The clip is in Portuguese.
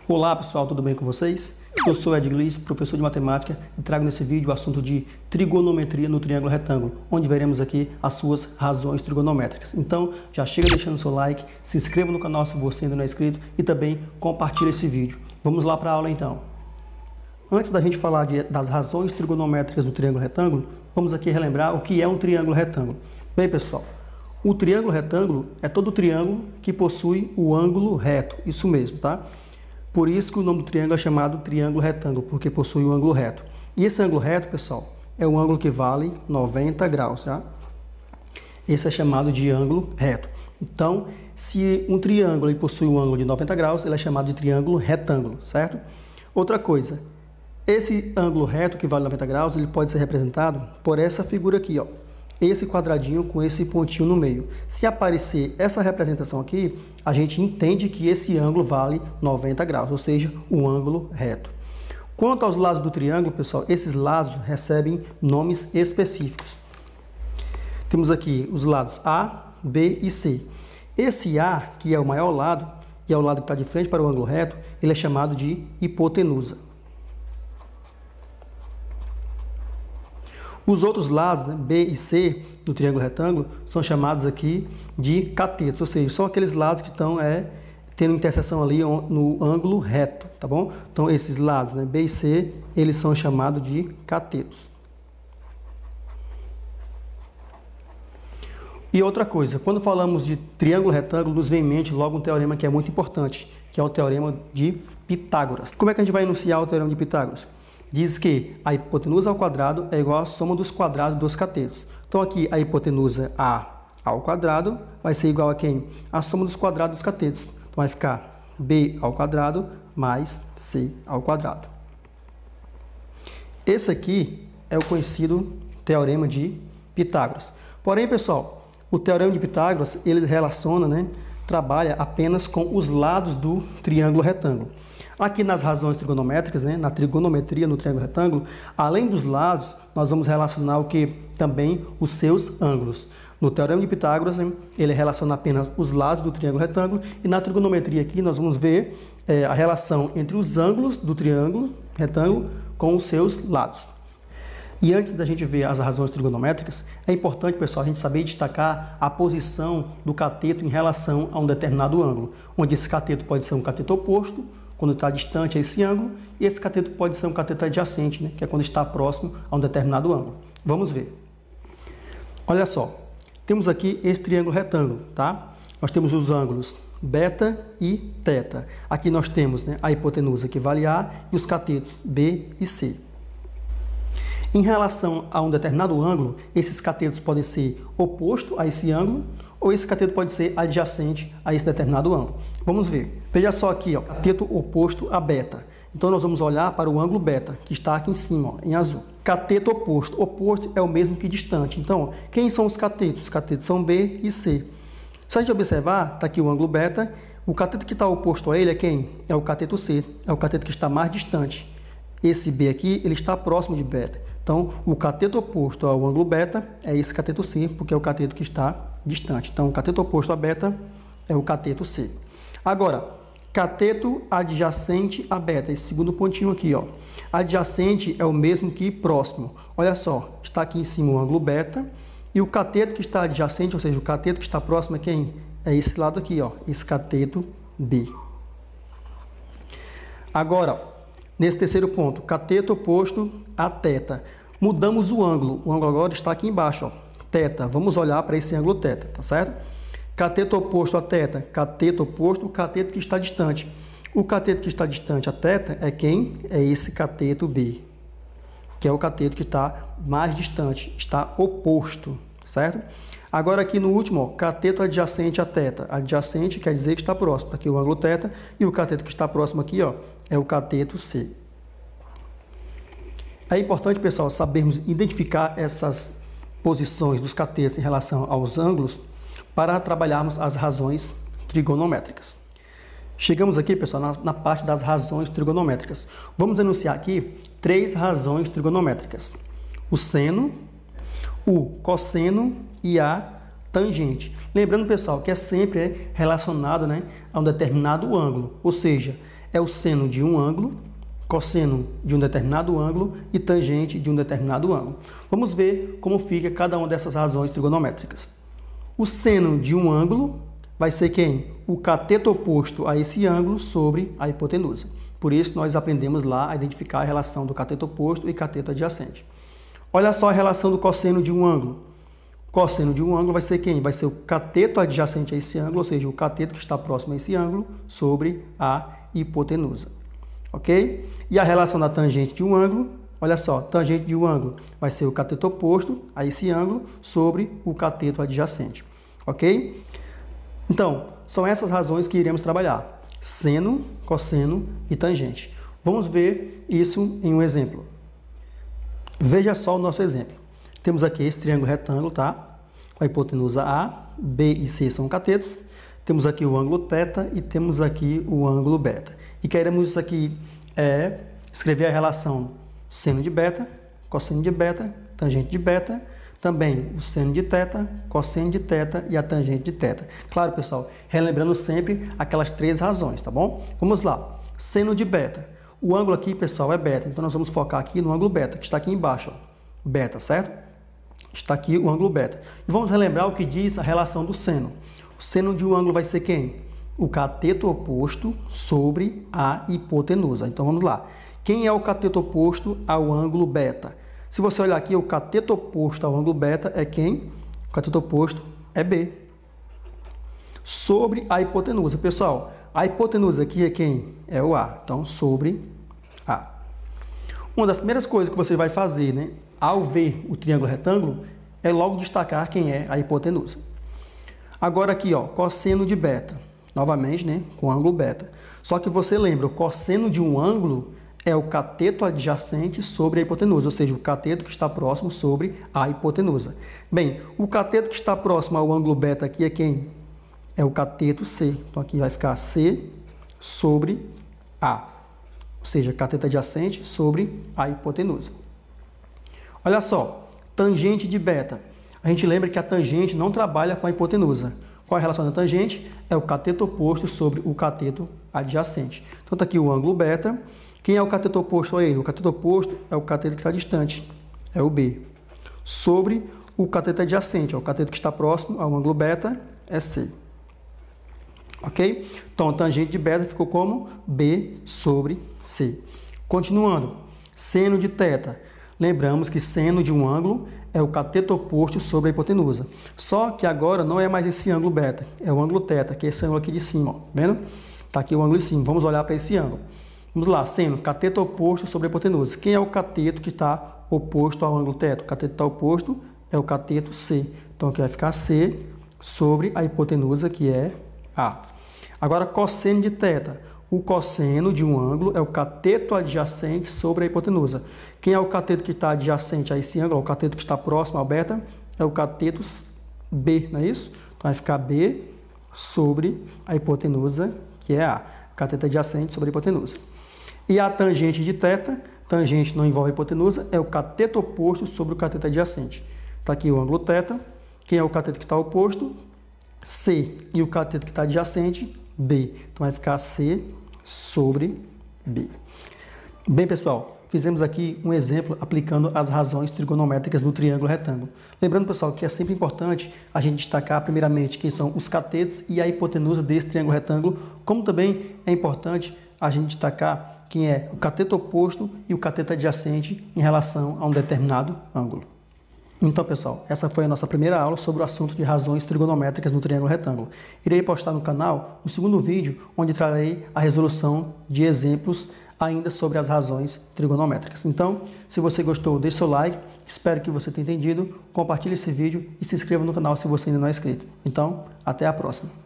Olá pessoal, tudo bem com vocês? Eu sou Ed Gliss, professor de matemática, e trago nesse vídeo o assunto de trigonometria no triângulo retângulo, onde veremos aqui as suas razões trigonométricas. Então, já chega deixando seu like, se inscreva no canal se você ainda não é inscrito e também compartilhe esse vídeo. Vamos lá para a aula então. Antes da gente falar das razões trigonométricas do triângulo retângulo, vamos aqui relembrar o que é um triângulo retângulo. Bem pessoal, o triângulo retângulo é todo triângulo que possui o ângulo reto, isso mesmo, tá? Por isso que o nome do triângulo é chamado triângulo retângulo, porque possui um ângulo reto. E esse ângulo reto, pessoal, é um ângulo que vale 90 graus, tá? Esse é chamado de ângulo reto. Então, se um triângulo ele possui um ângulo de 90 graus, ele é chamado de triângulo retângulo, certo? Outra coisa, esse ângulo reto que vale 90 graus, ele pode ser representado por essa figura aqui, ó. Esse quadradinho com esse pontinho no meio. Se aparecer essa representação aqui, a gente entende que esse ângulo vale 90 graus, ou seja, o ângulo reto. Quanto aos lados do triângulo, pessoal, esses lados recebem nomes específicos. Temos aqui os lados A, B e C. Esse A, que é o maior lado, e é o lado que está de frente para o ângulo reto, ele é chamado de hipotenusa. Os outros lados, né, B e C, do triângulo retângulo, são chamados aqui de catetos, ou seja, são aqueles lados que estão tendo interseção ali no ângulo reto, tá bom? Então, esses lados, né, B e C, eles são chamados de catetos. E outra coisa, quando falamos de triângulo retângulo, nos vem em mente logo um teorema que é muito importante, que é o teorema de Pitágoras. Como é que a gente vai enunciar o teorema de Pitágoras? Diz que a hipotenusa ao quadrado é igual à soma dos quadrados dos catetos. Então aqui a hipotenusa A ao quadrado vai ser igual a quem? A soma dos quadrados dos catetos. Então vai ficar B ao quadrado mais C ao quadrado. Esse aqui é o conhecido teorema de Pitágoras. Porém, pessoal, o teorema de Pitágoras, ele relaciona, né, trabalha apenas com os lados do triângulo retângulo. Aqui nas razões trigonométricas, né, na trigonometria no triângulo retângulo, além dos lados, nós vamos relacionar o que? Também os seus ângulos. No teorema de Pitágoras, né, ele relaciona apenas os lados do triângulo retângulo, e na trigonometria aqui nós vamos ver a relação entre os ângulos do triângulo retângulo com os seus lados. E antes da gente ver as razões trigonométricas, é importante, pessoal, a gente saber destacar a posição do cateto em relação a um determinado ângulo, onde esse cateto pode ser um cateto oposto, quando está distante a esse ângulo, e esse cateto pode ser um cateto adjacente, né, que é quando está próximo a um determinado ângulo. Vamos ver. Olha só, temos aqui esse triângulo retângulo, tá? Nós temos os ângulos beta e teta. Aqui nós temos, né, a hipotenusa que vale A e os catetos B e C. Em relação a um determinado ângulo, esses catetos podem ser opostos a esse ângulo, ou esse cateto pode ser adjacente a esse determinado ângulo. Vamos ver. Veja só aqui, ó, cateto oposto a beta. Então, nós vamos olhar para o ângulo beta, que está aqui em cima, ó, em azul. Cateto oposto. Oposto é o mesmo que distante. Então, quem são os catetos? Os catetos são B e C. Se a gente observar, está aqui o ângulo beta. O cateto que está oposto a ele é quem? É o cateto C. É o cateto que está mais distante. Esse B aqui, ele está próximo de beta. Então, o cateto oposto ao ângulo beta é esse cateto C, porque é o cateto que está distante. Então, o cateto oposto a beta é o cateto C. Agora, cateto adjacente a beta, esse segundo pontinho aqui, ó. Adjacente é o mesmo que próximo. Olha só, está aqui em cima o ângulo beta, e o cateto que está adjacente, ou seja, o cateto que está próximo é quem? É esse lado aqui, ó, esse cateto B. Agora, nesse terceiro ponto, cateto oposto a teta. Mudamos o ângulo agora está aqui embaixo, ó, teta. Vamos olhar para esse ângulo teta, tá certo? Cateto oposto a teta, cateto oposto, o cateto que está distante. O cateto que está distante a teta é quem? É esse cateto B, que é o cateto que está mais distante, está oposto, certo? Agora aqui no último, ó, cateto adjacente a teta. Adjacente quer dizer que está próximo. Está aqui o ângulo teta e o cateto que está próximo aqui, ó, é o cateto C. É importante, pessoal, sabermos identificar essas posições dos catetos em relação aos ângulos para trabalharmos as razões trigonométricas. Chegamos aqui, pessoal, na parte das razões trigonométricas. Vamos enunciar aqui 3 razões trigonométricas: o seno, o cosseno e a tangente. Lembrando, pessoal, que é sempre relacionado, né, a um determinado ângulo, ou seja, é o seno de um ângulo, cosseno de um determinado ângulo e tangente de um determinado ângulo. Vamos ver como fica cada uma dessas razões trigonométricas. O seno de um ângulo vai ser quem? O cateto oposto a esse ângulo sobre a hipotenusa. Por isso, nós aprendemos lá a identificar a relação do cateto oposto e cateto adjacente. Olha só a relação do cosseno de um ângulo. Cosseno de um ângulo vai ser quem? Vai ser o cateto adjacente a esse ângulo, ou seja, o cateto que está próximo a esse ângulo sobre a hipotenusa. Ok? E a relação da tangente de um ângulo, olha só, tangente de um ângulo vai ser o cateto oposto a esse ângulo sobre o cateto adjacente. Ok? Então, são essas razões que iremos trabalhar. Seno, cosseno e tangente. Vamos ver isso em um exemplo. Veja só o nosso exemplo. Temos aqui esse triângulo retângulo, tá? Com a hipotenusa A, B e C são catetos. Temos aqui o ângulo θ e temos aqui o ângulo β. E queremos aqui escrever a relação seno de β, cosseno de β, tangente de β, também o seno de θ, cosseno de θ e a tangente de θ. Claro, pessoal, relembrando sempre aquelas três razões, tá bom? Vamos lá. Seno de β. O ângulo aqui, pessoal, é β, então nós vamos focar aqui no ângulo β, que está aqui embaixo, ó. Β, certo? Está aqui o ângulo β. E vamos relembrar o que diz a relação do seno. O seno de um ângulo vai ser quem? O cateto oposto sobre a hipotenusa. Então vamos lá. Quem é o cateto oposto ao ângulo β? Se você olhar aqui, o cateto oposto ao ângulo β é quem? O cateto oposto é B. Sobre a hipotenusa. Pessoal, a hipotenusa aqui é quem? É o A. Então, sobre A. Uma das primeiras coisas que você vai fazer, né, ao ver o triângulo retângulo, é logo destacar quem é a hipotenusa. Agora aqui, ó, cosseno de β. Novamente, né, com ângulo β. Só que você lembra, o cosseno de um ângulo é o cateto adjacente sobre a hipotenusa, ou seja, o cateto que está próximo sobre a hipotenusa. Bem, o cateto que está próximo ao ângulo β aqui é quem? É o cateto C. Então aqui vai ficar C sobre A, ou seja, cateto adjacente sobre a hipotenusa. Olha só, tangente de β. A gente lembra que a tangente não trabalha com a hipotenusa. Qual é a relação da tangente? É o cateto oposto sobre o cateto adjacente. Então está aqui o ângulo β. Quem é o cateto oposto a ele? O cateto oposto é o cateto que está distante, é o B. Sobre o cateto adjacente, é o cateto que está próximo ao ângulo β, é C. Ok? Então, a tangente de β ficou como B sobre C. Continuando, seno de θ. Lembramos que seno de um ângulo é o cateto oposto sobre a hipotenusa. Só que agora não é mais esse ângulo β, é o ângulo θ, que é esse ângulo aqui de cima, ó. Vendo? Está aqui o ângulo de cima. Vamos olhar para esse ângulo. Vamos lá, seno, cateto oposto sobre a hipotenusa. Quem é o cateto que está oposto ao ângulo θ? O cateto que está oposto é o cateto C. Então, aqui vai ficar C sobre a hipotenusa, que é A. Agora, cosseno de θ. O cosseno de um ângulo é o cateto adjacente sobre a hipotenusa. Quem é o cateto que está adjacente a esse ângulo? O cateto que está próximo ao β é o cateto B, não é isso? Então, vai ficar B sobre a hipotenusa, que é A. Cateto adjacente sobre a hipotenusa. E a tangente de θ, tangente não envolve a hipotenusa, é o cateto oposto sobre o cateto adjacente. Está aqui o ângulo θ. Quem é o cateto que está oposto? C. E o cateto que está adjacente? B. Então, vai ficar C sobre B. Bem, pessoal, fizemos aqui um exemplo aplicando as razões trigonométricas do triângulo retângulo. Lembrando, pessoal, que é sempre importante a gente destacar primeiramente quem são os catetos e a hipotenusa desse triângulo retângulo, como também é importante a gente destacar quem é o cateto oposto e o cateto adjacente em relação a um determinado ângulo. Então, pessoal, essa foi a nossa primeira aula sobre o assunto de razões trigonométricas no triângulo retângulo. Irei postar no canal o segundo vídeo, onde trarei a resolução de exemplos ainda sobre as razões trigonométricas. Então, se você gostou, deixe seu like, espero que você tenha entendido, compartilhe esse vídeo e se inscreva no canal se você ainda não é inscrito. Então, até a próxima.